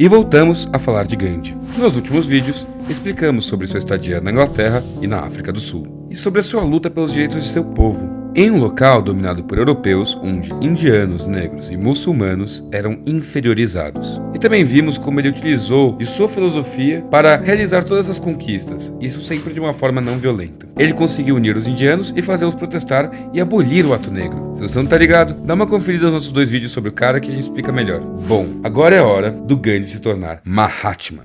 E voltamos a falar de Gandhi. Nos últimos vídeos, explicamos sobre sua estadia na Inglaterra e na África do Sul, e sobre a sua luta pelos direitos de seu povo, em um local dominado por europeus, onde indianos, negros e muçulmanos eram inferiorizados. E também vimos como ele utilizou de sua filosofia para realizar todas as conquistas, isso sempre de uma forma não violenta. Ele conseguiu unir os indianos e fazê-los protestar e abolir o ato negro. Se você não tá ligado, dá uma conferida nos nossos 2 vídeos sobre o cara que a gente explica melhor. Bom, agora é hora do Gandhi se tornar Mahatma.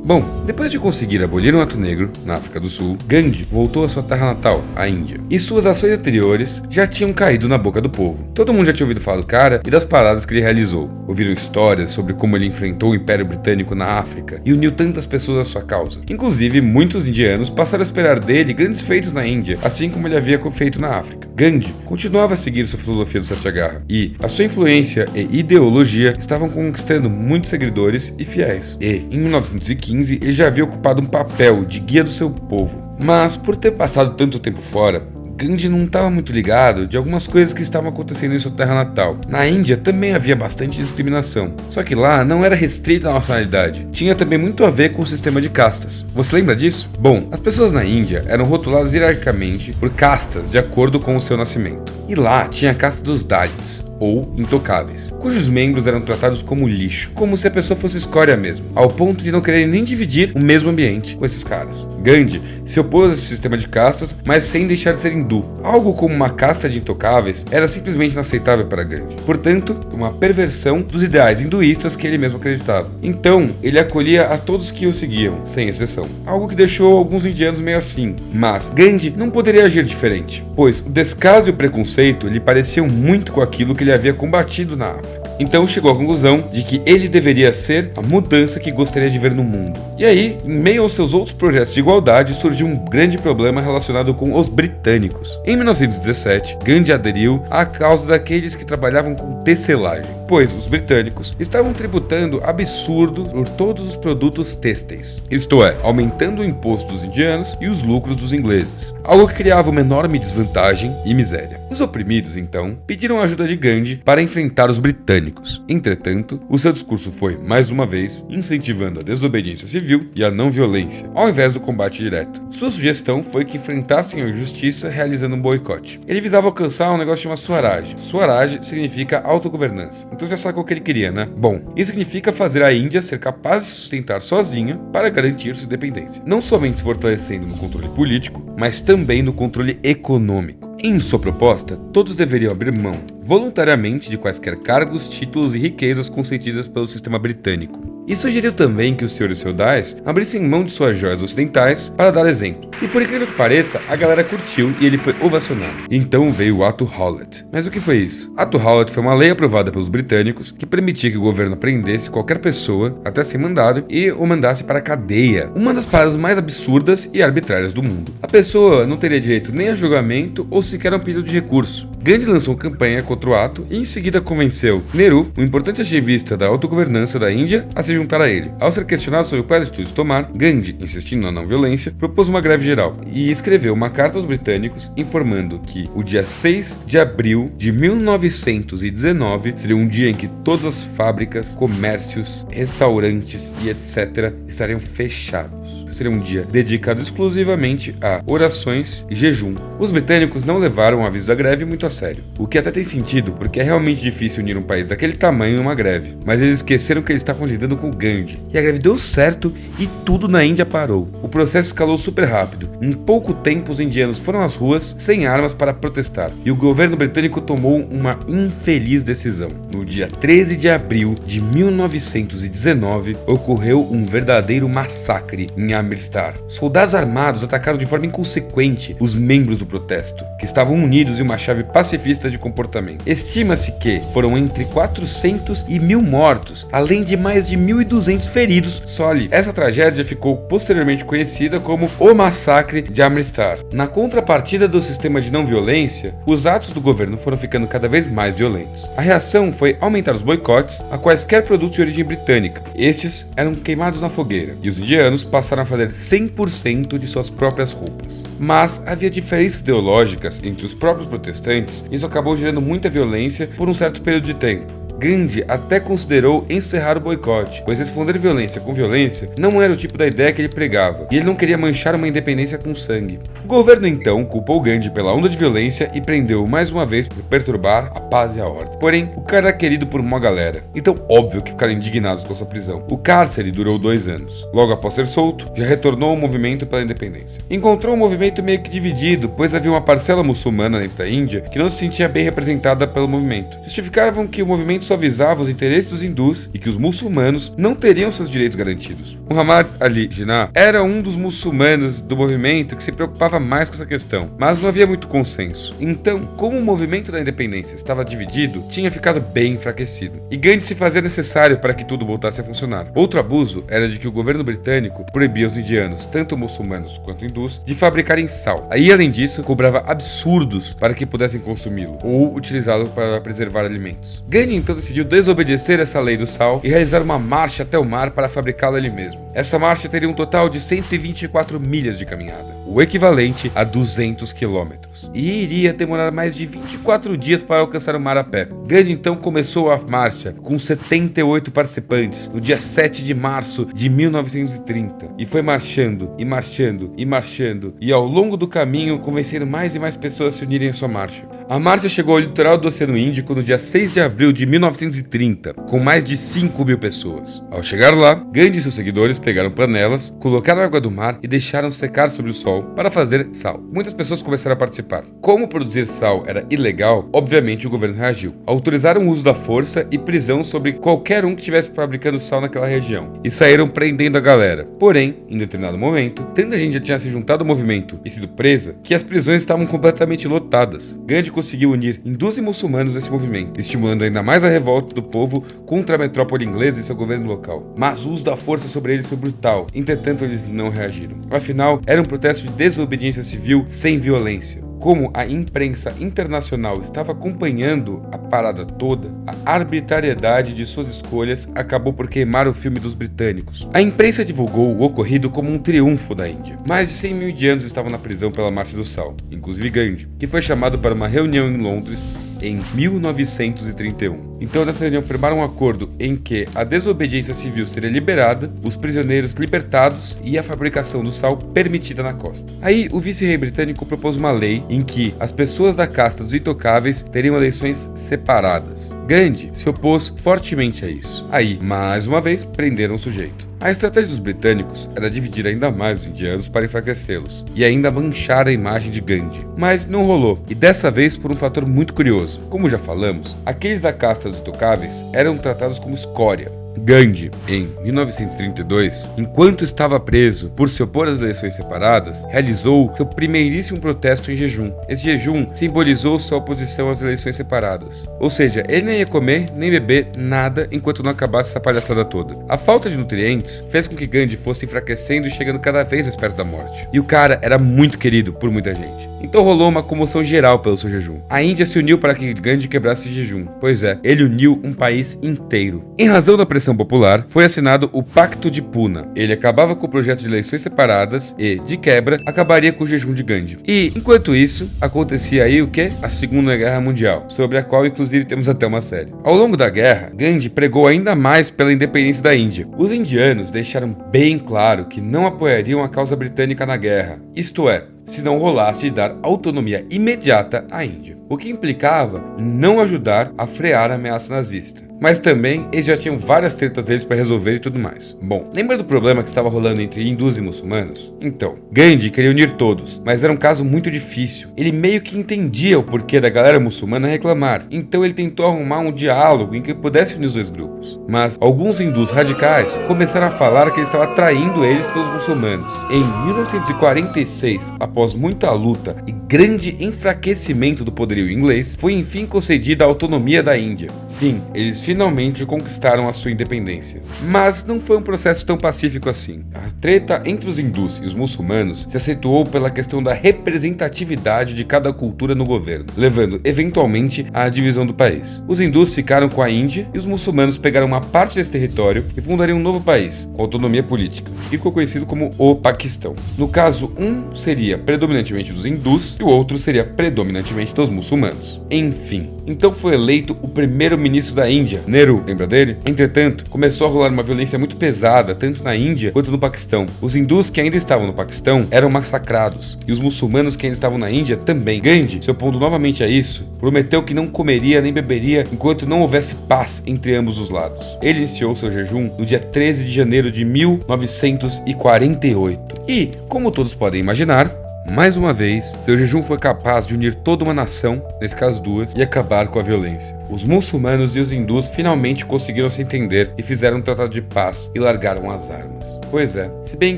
Bom, depois de conseguir abolir um ato negro na África do Sul, Gandhi voltou à sua terra natal, a Índia. E suas ações anteriores já tinham caído na boca do povo. Todo mundo já tinha ouvido falar do cara e das paradas que ele realizou. Ouviram histórias sobre como ele enfrentou o Império Britânico na África e uniu tantas pessoas à sua causa. Inclusive, muitos indianos passaram a esperar dele grandes feitos na Índia, assim como ele havia feito na África. Gandhi continuava a seguir sua filosofia do Satyagraha e a sua influência e ideologia estavam conquistando muitos seguidores e fiéis. E, em 1915, ele já havia ocupado um papel de guia do seu povo. Mas, por ter passado tanto tempo fora, Gandhi não estava muito ligado de algumas coisas que estavam acontecendo em sua terra natal. Na Índia também havia bastante discriminação, só que lá não era restrita à nacionalidade, tinha também muito a ver com o sistema de castas. Você lembra disso? Bom, as pessoas na Índia eram rotuladas hierarquicamente por castas de acordo com o seu nascimento. E lá tinha a casta dos Dalits, ou intocáveis, cujos membros eram tratados como lixo, como se a pessoa fosse escória mesmo, ao ponto de não quererem nem dividir o mesmo ambiente com esses caras. Gandhi se opôs a esse sistema de castas, mas sem deixar de ser hindu. Algo como uma casta de intocáveis era simplesmente inaceitável para Gandhi, portanto, uma perversão dos ideais hinduístas que ele mesmo acreditava. Então, ele acolhia a todos que o seguiam, sem exceção, algo que deixou alguns indianos meio assim. Mas Gandhi não poderia agir diferente, pois o descaso e o preconceito lhe pareciam muito com aquilo que ele havia combatido na África. Então chegou à conclusão de que ele deveria ser a mudança que gostaria de ver no mundo. E aí, em meio aos seus outros projetos de igualdade, surgiu um grande problema relacionado com os britânicos. Em 1917, Gandhi aderiu à causa daqueles que trabalhavam com tecelagem, pois os britânicos estavam tributando absurdo por todos os produtos têxteis, isto é, aumentando o imposto dos indianos e os lucros dos ingleses, algo que criava uma enorme desvantagem e miséria. Os oprimidos, então, pediram a ajuda de Gandhi para enfrentar os britânicos. Entretanto, o seu discurso foi, mais uma vez, incentivando a desobediência civil e a não violência, ao invés do combate direto. Sua sugestão foi que enfrentassem a injustiça realizando um boicote. Ele visava alcançar um negócio chamado Swaraj. Swaraj significa autogovernança. Então já sacou o que ele queria, né? Bom, isso significa fazer a Índia ser capaz de se sustentar sozinha para garantir sua independência. Não somente se fortalecendo no controle político, mas também no controle econômico. Em sua proposta, todos deveriam abrir mão, voluntariamente, de quaisquer cargos, títulos e riquezas concedidas pelo sistema britânico. E sugeriu também que os senhores feudais abrissem mão de suas joias ocidentais para dar exemplo. E por incrível que pareça, a galera curtiu e ele foi ovacionado. Então veio o Ato Howlett. Mas o que foi isso? Ato Howlett foi uma lei aprovada pelos britânicos que permitia que o governo prendesse qualquer pessoa, até ser mandado, e o mandasse para a cadeia. Uma das paradas mais absurdas e arbitrárias do mundo. A pessoa não teria direito nem a julgamento ou sequer um pedido de recurso. Gandhi lançou campanha contra o ato e em seguida convenceu Nehru, um importante ativista da autogovernança da Índia, a se juntar a ele. Ao ser questionado sobre quais atitudes tomar, Gandhi, insistindo na não violência, propôs uma greve geral e escreveu uma carta aos britânicos informando que o dia 6 de abril de 1919 seria um dia em que todas as fábricas, comércios, restaurantes e etc. estariam fechados. Seria um dia dedicado exclusivamente a orações e jejum. Os britânicos não levaram o aviso da greve muito a sério, o que até tem sentido porque é realmente difícil unir um país daquele tamanho em uma greve, mas eles esqueceram que eles estavam lidando com Gandhi. E a greve deu certo e tudo na Índia parou. O processo escalou super rápido. Em pouco tempo os indianos foram às ruas sem armas para protestar e o governo britânico tomou uma infeliz decisão. No dia 13 de abril de 1919 ocorreu um verdadeiro massacre em Amritsar. Soldados armados atacaram de forma inconsequente os membros do protesto, que estavam unidos em uma chave pacifista de comportamento. Estima-se que foram entre 400 e 1.000 mortos, além de mais de 1.200 feridos só ali. Essa tragédia ficou posteriormente conhecida como o Massacre de Amritsar. Na contrapartida do sistema de não violência, os atos do governo foram ficando cada vez mais violentos. A reação foi aumentar os boicotes a quaisquer produtos de origem britânica. Estes eram queimados na fogueira e os indianos passaram a fazer 100% de suas próprias roupas. Mas havia diferenças ideológicas entre os próprios protestantes e isso acabou gerando muitos muita violência por um certo período de tempo. Gandhi até considerou encerrar o boicote, pois responder violência com violência não era o tipo da ideia que ele pregava, e ele não queria manchar uma independência com sangue. O governo então culpou Gandhi pela onda de violência e prendeu-o mais uma vez por perturbar a paz e a ordem. Porém, o cara era querido por uma galera, então óbvio que ficaram indignados com a sua prisão. O cárcere durou 2 anos. Logo após ser solto, já retornou ao movimento pela independência. Encontrou um movimento meio que dividido, pois havia uma parcela muçulmana dentro da Índia que não se sentia bem representada pelo movimento. Justificavam que o movimento só visava os interesses dos hindus e que os muçulmanos não teriam seus direitos garantidos. Muhammad Ali Jinnah era um dos muçulmanos do movimento que se preocupava mais com essa questão, mas não havia muito consenso. Então, como o movimento da independência estava dividido, tinha ficado bem enfraquecido. E Gandhi se fazia necessário para que tudo voltasse a funcionar. Outro abuso era de que o governo britânico proibia os indianos, tanto muçulmanos quanto hindus, de fabricarem sal. Aí, além disso, cobrava absurdos para que pudessem consumi-lo ou utilizá-lo para preservar alimentos. Gandhi então decidiu desobedecer essa lei do sal e realizar uma marcha até o mar para fabricá-lo ele mesmo. Essa marcha teria um total de 124 milhas de caminhada, o equivalente a 200 quilômetros, e iria demorar mais de 24 dias para alcançar o mar a pé. Gandhi então começou a marcha com 78 participantes no dia 7 de março de 1930 e foi marchando e marchando e marchando e ao longo do caminho convencendo mais e mais pessoas a se unirem à sua marcha. A marcha chegou ao litoral do Oceano Índico no dia 6 de abril de 1930, com mais de 5.000 pessoas. Ao chegar lá, Gandhi e seus seguidores pegaram panelas, colocaram água do mar e deixaram secar sobre o sol para fazer sal. Muitas pessoas começaram a participar. Como produzir sal era ilegal, obviamente o governo reagiu. Autorizaram o uso da força e prisão sobre qualquer um que estivesse fabricando sal naquela região, e saíram prendendo a galera. Porém, em determinado momento, tanta gente já tinha se juntado ao movimento e sido presa, que as prisões estavam completamente lotadas. Gandhi conseguiu unir hindus e muçulmanos nesse movimento, estimulando ainda mais a revolta do povo contra a metrópole inglesa e seu governo local. Mas o uso da força sobre eles foi brutal, entretanto eles não reagiram. Afinal, era um protesto de desobediência civil sem violência. Como a imprensa internacional estava acompanhando a parada toda, a arbitrariedade de suas escolhas acabou por queimar o filme dos britânicos. A imprensa divulgou o ocorrido como um triunfo da Índia. Mais de 100 mil indianos estavam na prisão pela Marcha do Sal, inclusive Gandhi, que foi chamado para uma reunião em Londres em 1931. Então, nessa reunião, firmaram um acordo em que a desobediência civil seria liberada, os prisioneiros libertados e a fabricação do sal permitida na costa. Aí, o vice-rei britânico propôs uma lei em que as pessoas da casta dos intocáveis teriam eleições separadas. Gandhi se opôs fortemente a isso. Aí, mais uma vez, prenderam o sujeito. A estratégia dos britânicos era dividir ainda mais os indianos para enfraquecê-los e ainda manchar a imagem de Gandhi. Mas não rolou, e dessa vez por um fator muito curioso. Como já falamos, aqueles da casta dos intocáveis eram tratados como escória. Gandhi, em 1932, enquanto estava preso por se opor às eleições separadas, realizou seu primeiríssimo protesto em jejum. Esse jejum simbolizou sua oposição às eleições separadas. Ou seja, ele nem ia comer nem beber nada enquanto não acabasse essa palhaçada toda. A falta de nutrientes fez com que Gandhi fosse enfraquecendo e chegando cada vez mais perto da morte. E o cara era muito querido por muita gente. Então rolou uma comoção geral pelo seu jejum. A Índia se uniu para que Gandhi quebrasse esse jejum. Pois é, ele uniu um país inteiro. Em razão da pressão popular, foi assinado o Pacto de Puna. Ele acabava com o projeto de eleições separadas e, de quebra, acabaria com o jejum de Gandhi. E, enquanto isso, acontecia aí o quê? A Segunda Guerra Mundial, sobre a qual, inclusive, temos até uma série. Ao longo da guerra, Gandhi pregou ainda mais pela independência da Índia. Os indianos deixaram bem claro que não apoiariam a causa britânica na guerra. Isto é, se não rolasse de dar autonomia imediata à Índia, o que implicava em não ajudar a frear a ameaça nazista. Mas também eles já tinham várias tretas deles para resolver e tudo mais. Bom, lembra do problema que estava rolando entre hindus e muçulmanos? Então, Gandhi queria unir todos, mas era um caso muito difícil. Ele meio que entendia o porquê da galera muçulmana reclamar, então ele tentou arrumar um diálogo em que pudesse unir os dois grupos. Mas alguns hindus radicais começaram a falar que ele estava traindo eles pelos muçulmanos. Em 1946, após muita luta e grande enfraquecimento do poderio inglês, foi enfim concedida a autonomia da Índia. Sim, eles finalmente conquistaram a sua independência. Mas não foi um processo tão pacífico assim. A treta entre os hindus e os muçulmanos se acentuou pela questão da representatividade de cada cultura no governo, levando eventualmente à divisão do país. Os hindus ficaram com a Índia e os muçulmanos pegaram uma parte desse território e fundariam um novo país, com autonomia política, e ficou conhecido como o Paquistão. No caso, um seria predominantemente dos hindus e o outro seria predominantemente dos muçulmanos. muçulmanos. Enfim, então foi eleito o primeiro-ministro da Índia, Nehru, lembra dele? Entretanto, começou a rolar uma violência muito pesada, tanto na Índia quanto no Paquistão. Os hindus que ainda estavam no Paquistão eram massacrados, e os muçulmanos que ainda estavam na Índia também. Gandhi, se opondo novamente a isso, prometeu que não comeria nem beberia enquanto não houvesse paz entre ambos os lados. Ele iniciou seu jejum no dia 13 de janeiro de 1948. E, como todos podem imaginar, mais uma vez, seu jejum foi capaz de unir toda uma nação, nesse caso duas, e acabar com a violência. Os muçulmanos e os hindus finalmente conseguiram se entender e fizeram um tratado de paz e largaram as armas. Pois é, se bem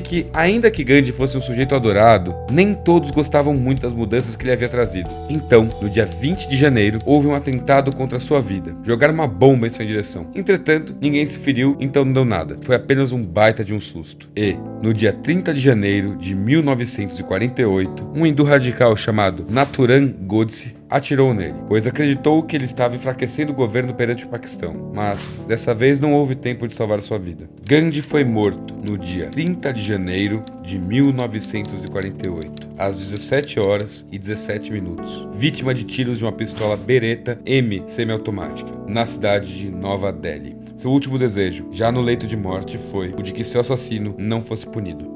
que, ainda que Gandhi fosse um sujeito adorado, nem todos gostavam muito das mudanças que ele havia trazido. Então, no dia 20 de janeiro, houve um atentado contra a sua vida. Jogaram uma bomba em sua direção. Entretanto, ninguém se feriu, então não deu nada. Foi apenas um baita de um susto. E, no dia 30 de janeiro de 1948, um hindu radical chamado Nathuram Godse atirou nele, pois acreditou que ele estava enfraquecendo o governo perante o Paquistão. Mas, dessa vez, não houve tempo de salvar sua vida. Gandhi foi morto no dia 30 de janeiro de 1948, às 17 horas e 17 minutos, vítima de tiros de uma pistola Beretta M semiautomática, na cidade de Nova Delhi. Seu último desejo, já no leito de morte, foi o de que seu assassino não fosse punido.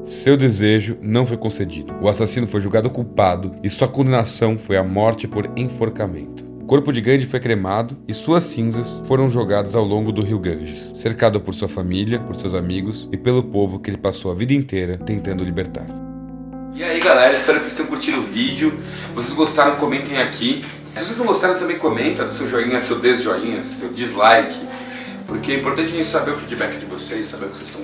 Seu desejo não foi concedido. O assassino foi julgado culpado e sua condenação foi a morte por enforcamento. O corpo de Gandhi foi cremado e suas cinzas foram jogadas ao longo do rio Ganges, cercado por sua família, por seus amigos e pelo povo que ele passou a vida inteira tentando libertar. E aí, galera, espero que vocês tenham curtido o vídeo. Se vocês gostaram, comentem aqui. Se vocês não gostaram, também comenta, dê seu joinha, seu desjoinha, seu dislike, porque é importante a gente saber o feedback de vocês, saber o que vocês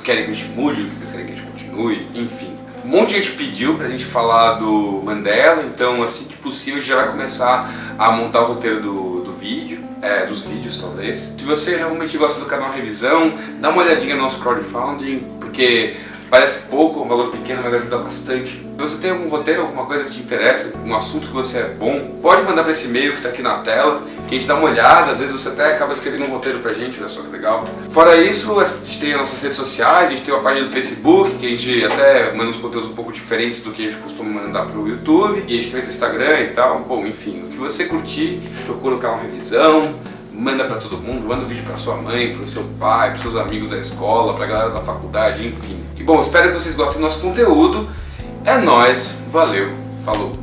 querem que a gente mude, o que vocês querem que a gente continue, enfim. Um monte de gente pediu pra gente falar do Mandela, então assim que possível a gente já vai começar a montar o roteiro do vídeo, dos vídeos talvez. Se você realmente gosta do canal Revisão, dá uma olhadinha no nosso crowdfunding, porque parece pouco, um valor pequeno, mas ajuda bastante. Se você tem algum roteiro, alguma coisa que te interessa, um assunto que você é bom, pode mandar para esse e-mail que está aqui na tela, que a gente dá uma olhada, às vezes você até acaba escrevendo um roteiro pra gente, olha só que legal. Fora isso, a gente tem as nossas redes sociais, a gente tem uma página do Facebook, que a gente até manda uns conteúdos um pouco diferentes do que a gente costuma mandar pro YouTube, e a gente também tem Instagram e tal. Bom, enfim, o que você curtir, procura o canal Revisão, manda pra todo mundo, manda o vídeo pra sua mãe, pro seu pai, pros seus amigos da escola, pra galera da faculdade, enfim. E bom, espero que vocês gostem do nosso conteúdo. É nóis, valeu, falou!